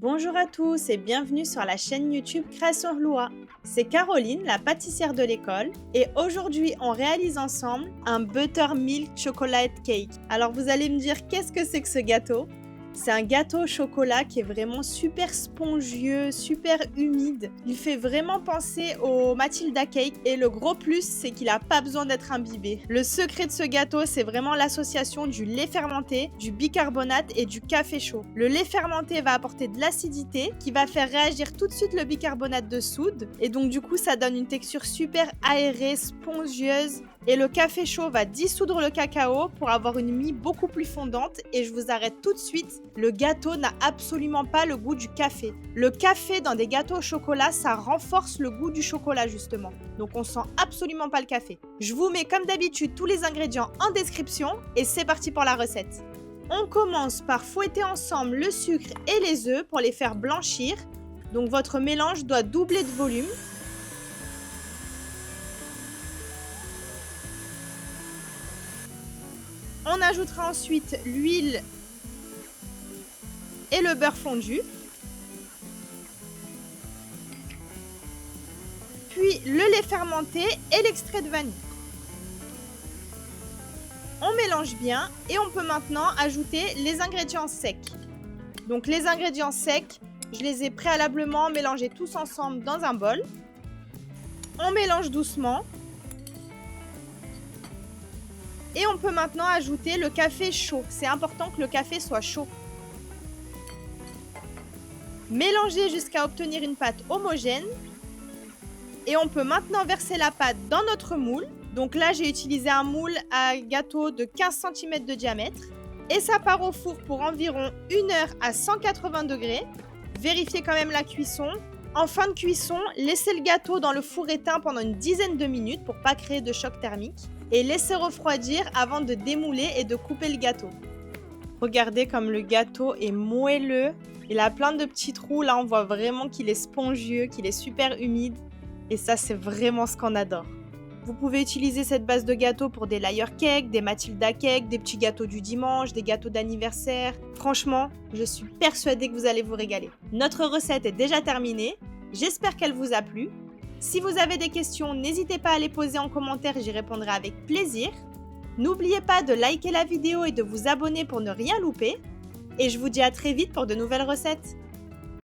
Bonjour à tous et bienvenue sur la chaîne YouTube Création Loa. C'est Caroline, la pâtissière de l'école, et aujourd'hui on réalise ensemble un Buttermilk Chocolate Cake. Alors vous allez me dire qu'est-ce que c'est que ce gâteau? C'est un gâteau au chocolat qui est vraiment super spongieux, super humide. Il fait vraiment penser au Matilda Cake et le gros plus, c'est qu'il n'a pas besoin d'être imbibé. Le secret de ce gâteau, c'est vraiment l'association du lait fermenté, du bicarbonate et du café chaud. Le lait fermenté va apporter de l'acidité qui va faire réagir tout de suite le bicarbonate de soude et donc du coup ça donne une texture super aérée, spongieuse. Et le café chaud va dissoudre le cacao pour avoir une mie beaucoup plus fondante. Et je vous arrête tout de suite, le gâteau n'a absolument pas le goût du café. Le café dans des gâteaux au chocolat, ça renforce le goût du chocolat justement. Donc on sent absolument pas le café. Je vous mets comme d'habitude tous les ingrédients en description et c'est parti pour la recette. On commence par fouetter ensemble le sucre et les œufs pour les faire blanchir. Donc votre mélange doit doubler de volume. On ajoutera ensuite l'huile et le beurre fondu. Puis le lait fermenté et l'extrait de vanille. On mélange bien et on peut maintenant ajouter les ingrédients secs. Donc les ingrédients secs, je les ai préalablement mélangés tous ensemble dans un bol. On mélange doucement. Et on peut maintenant ajouter le café chaud. C'est important que le café soit chaud. Mélanger jusqu'à obtenir une pâte homogène. Et on peut maintenant verser la pâte dans notre moule. Donc là, j'ai utilisé un moule à gâteau de 15 cm de diamètre. Et ça part au four pour environ 1 heure à 180 degrés. Vérifiez quand même la cuisson. En fin de cuisson, laissez le gâteau dans le four éteint pendant une dizaine de minutes pour ne pas créer de choc thermique. Et laissez refroidir avant de démouler et de couper le gâteau. Regardez comme le gâteau est moelleux. Il a plein de petits trous. Là, on voit vraiment qu'il est spongieux, qu'il est super humide. Et ça, c'est vraiment ce qu'on adore. Vous pouvez utiliser cette base de gâteau pour des layer cakes, des Matilda cakes, des petits gâteaux du dimanche, des gâteaux d'anniversaire. Franchement, je suis persuadée que vous allez vous régaler. Notre recette est déjà terminée. J'espère qu'elle vous a plu. Si vous avez des questions, n'hésitez pas à les poser en commentaire, j'y répondrai avec plaisir. N'oubliez pas de liker la vidéo et de vous abonner pour ne rien louper. Et je vous dis à très vite pour de nouvelles recettes.